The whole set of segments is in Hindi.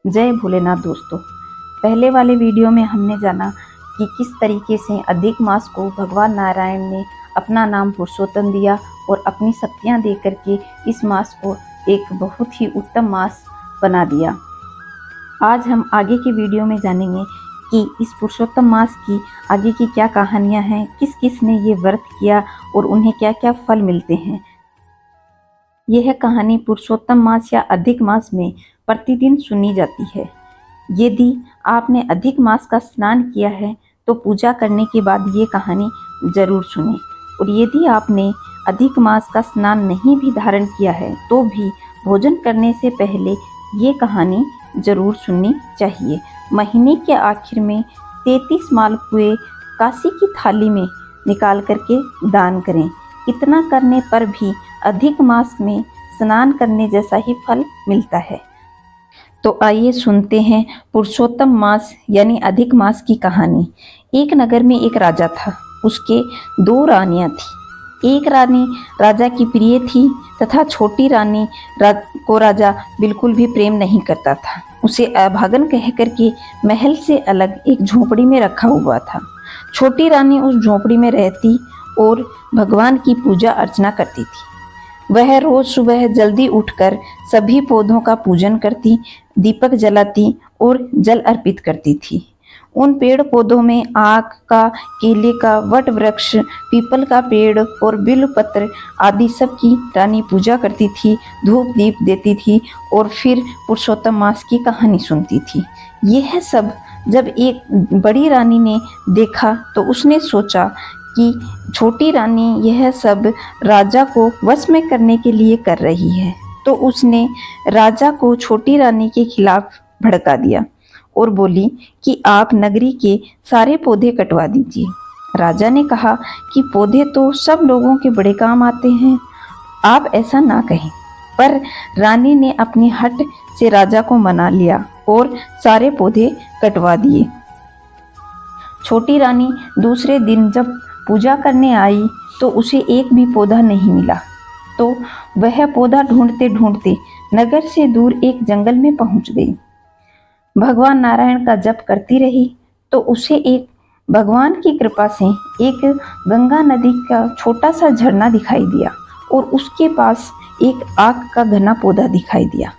जय भोलेनाथ दोस्तों। पहले वाले वीडियो में हमने जाना कि किस तरीके से अधिक मास को भगवान नारायण ने अपना नाम पुरुषोत्तम दिया और अपनी शक्तियाँ दे करके इस मास को एक बहुत ही उत्तम मास बना दिया। आज हम आगे की वीडियो में जानेंगे कि इस पुरुषोत्तम मास की आगे की क्या कहानियाँ हैं, किस किस ने ये व्रत किया और उन्हें क्या क्या फल मिलते हैं। यह कहानी पुरुषोत्तम मास या अधिक मास में प्रतिदिन सुनी जाती है। यदि आपने अधिक मास का स्नान किया है तो पूजा करने के बाद ये कहानी जरूर सुनें, और यदि आपने अधिक मास का स्नान नहीं भी धारण किया है तो भी भोजन करने से पहले ये कहानी जरूर सुननी चाहिए। महीने के आखिर में 33 मालपुए काशी की थाली में निकाल करके दान करें। इतना करने पर भी अधिक मास में स्नान करने जैसा ही फल मिलता है। तो आइए सुनते हैं पुरुषोत्तम मास यानी अधिक मास की कहानी। एक नगर में एक राजा था। उसके 2 रानियां थी। एक रानी राजा की प्रिय थी तथा छोटी रानी को राजा बिल्कुल भी प्रेम नहीं करता था। उसे अभागन कह करके महल से अलग एक झोपड़ी में रखा हुआ था। छोटी रानी उस झोपड़ी में रहती और भगवान की पूजा अर्चना करती थी। वह रोज सुबह जल्दी उठकर सभी पौधों का पूजन करती, दीपक जलाती और जल अर्पित करती थी। उन पेड़ पौधों में आक का, केले का, वट वृक्ष, पीपल का पेड़ और बिल्वपत्र आदि सब की रानी पूजा करती थी, धूप दीप देती थी और फिर पुरुषोत्तम मास की कहानी सुनती थी। यह सब जब एक बड़ी रानी ने देखा तो उसने सोचा कि छोटी रानी यह सब राजा को वश में करने के लिए कर रही है, तो उसने राजा को छोटी रानी के खिलाफ भड़का दिया और बोली कि आप नगरी के सारे पौधे कटवा दीजिए। राजा ने कहा कि पौधे तो सब लोगों के बड़े काम आते हैं, आप ऐसा ना कहें। पर रानी ने अपनी हट से राजा को मना लिया और सारे पौधे कटवा दिए। छोटी रानी दूसरे दिन जब पूजा करने आई तो उसे एक भी पौधा नहीं मिला, तो वह पौधा ढूंढते ढूंढते नगर से दूर एक जंगल में पहुंच गई। भगवान नारायण का जप करती रही तो उसे एक भगवान की कृपा से एक गंगा नदी का छोटा सा झरना दिखाई दिया और उसके पास एक आक का घना पौधा दिखाई दिया।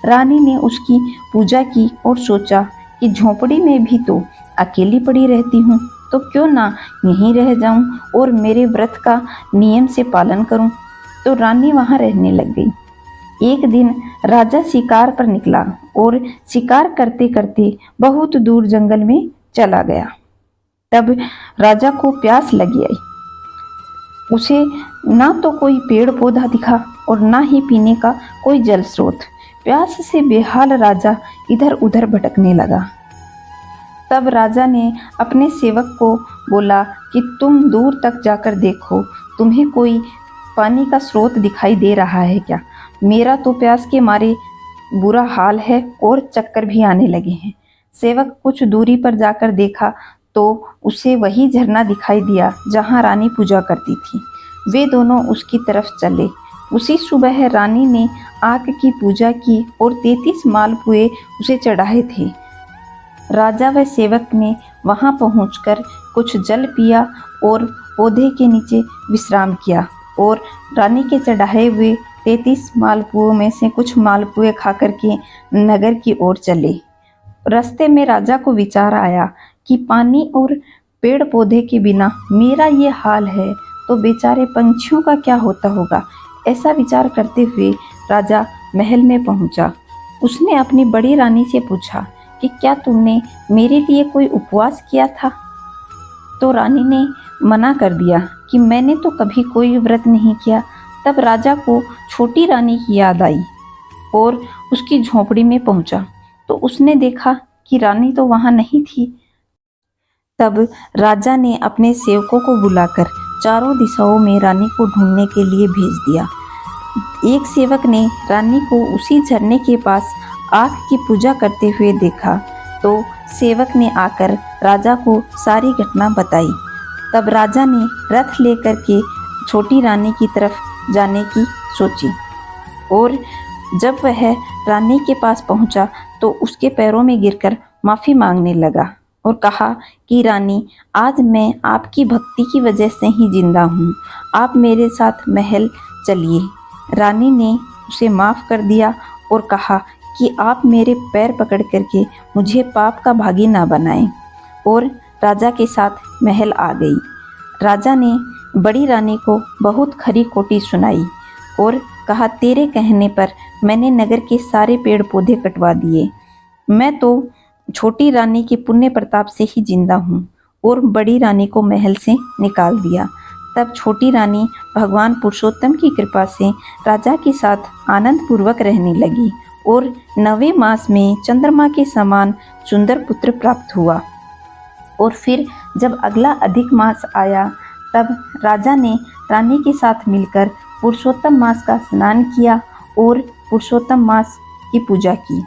रानी ने उसकी पूजा की और सोचा कि झोंपड़ी में भी तो अकेली पड़ी रहती हूँ, तो क्यों ना यहीं रह जाऊं और मेरे व्रत का नियम से पालन करूं। तो रानी वहां रहने लग गई। एक दिन राजा शिकार पर निकला और शिकार करते करते बहुत दूर जंगल में चला गया। तब राजा को प्यास लगी आई। उसे ना तो कोई पेड़ पौधा दिखा और ना ही पीने का कोई जल स्रोत। प्यास से बेहाल राजा इधर उधर भटकने लगा। तब राजा ने अपने सेवक को बोला कि तुम दूर तक जाकर देखो, तुम्हें कोई पानी का स्रोत दिखाई दे रहा है क्या? मेरा तो प्यास के मारे बुरा हाल है और चक्कर भी आने लगे हैं। सेवक कुछ दूरी पर जाकर देखा तो उसे वही झरना दिखाई दिया जहाँ रानी पूजा करती थी। वे दोनों उसकी तरफ चले। उसी सुबह रानी ने आक की पूजा की और 33 मालपुए उसे चढ़ाए थे। राजा व सेवक ने वहां पहुंचकर कुछ जल पिया और पौधे के नीचे विश्राम किया और रानी के चढ़ाए हुए 33 मालपुओं में से कुछ मालपुए खाकर के नगर की ओर चले। रास्ते में राजा को विचार आया कि पानी और पेड़ पौधे के बिना मेरा ये हाल है तो बेचारे पंछियों का क्या होता होगा। ऐसा विचार करते हुए राजा महल में पहुंचा। उसने अपनी बड़ी रानी से पूछा कि क्या तुमने मेरे लिए कोई उपवास किया था? तो रानी ने मना कर दिया कि मैंने तो कभी कोई व्रत नहीं किया। तब राजा को छोटी रानी की याद आई और उसकी झोंपड़ी में पहुंचा तो उसने देखा कि रानी तो वहां नहीं थी। तब राजा ने अपने सेवकों को बुलाकर चारों दिशाओं में रानी को ढूंढने के लिए भेज दिया। एक सेवक ने रानी को उसी झरने के पास आग की पूजा करते हुए देखा तो सेवक ने आकर राजा को सारी घटना बताई। तब राजा ने रथ लेकर के छोटी रानी की तरफ जाने की सोची और जब वह रानी के पास पहुंचा तो उसके पैरों में गिरकर माफ़ी मांगने लगा और कहा कि रानी, आज मैं आपकी भक्ति की वजह से ही जिंदा हूँ, आप मेरे साथ महल चलिए। रानी ने उसे माफ़ कर दिया और कहा कि आप मेरे पैर पकड़ करके मुझे पाप का भागी ना बनाएं, और राजा के साथ महल आ गई। राजा ने बड़ी रानी को बहुत खरी खोटी सुनाई और कहा, तेरे कहने पर मैंने नगर के सारे पेड़ पौधे कटवा दिए। मैं तो छोटी रानी के पुण्य प्रताप से ही जिंदा हूँ, और बड़ी रानी को महल से निकाल दिया। तब छोटी रानी भगवान पुरुषोत्तम की कृपा से राजा के साथ आनंद पूर्वक रहने लगी और 9वें मास में चंद्रमा के समान सुंदर पुत्र प्राप्त हुआ। और फिर जब अगला अधिक मास आया, तब राजा ने रानी के साथ मिलकर पुरुषोत्तम मास का स्नान किया और पुरुषोत्तम मास की पूजा की।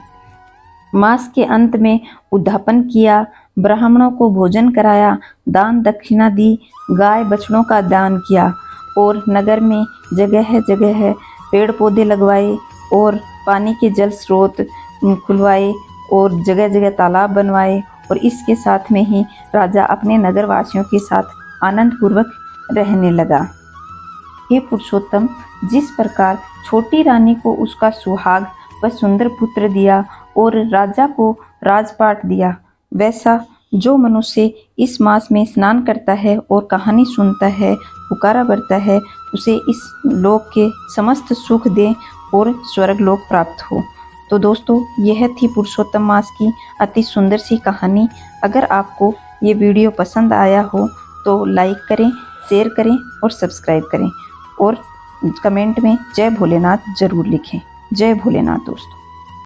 मास के अंत में उद्यापन किया, ब्राह्मणों को भोजन कराया, दान दक्षिणा दी, गाय बछड़ों का दान किया और नगर में जगह जगह पेड़ पौधे लगवाए और पानी के जल स्रोत खुलवाए और जगह जगह तालाब बनवाए। और इसके साथ में ही राजा अपने नगर वासियों के साथ आनंद पूर्वक रहने लगा। हे पुरुषोत्तम, जिस प्रकार छोटी रानी को उसका सुहाग व सुंदर पुत्र दिया और राजा को राजपाट दिया, वैसा जो मनुष्य इस मास में स्नान करता है और कहानी सुनता है, पुकारा करता है, उसे इस लोक के समस्त सुख दे और स्वर्ग लोक प्राप्त हो। तो दोस्तों, यह थी पुरुषोत्तम मास की अति सुंदर सी कहानी। अगर आपको ये वीडियो पसंद आया हो तो लाइक करें, शेयर करें और सब्सक्राइब करें, और कमेंट में जय भोलेनाथ ज़रूर लिखें। जय भोलेनाथ दोस्तों।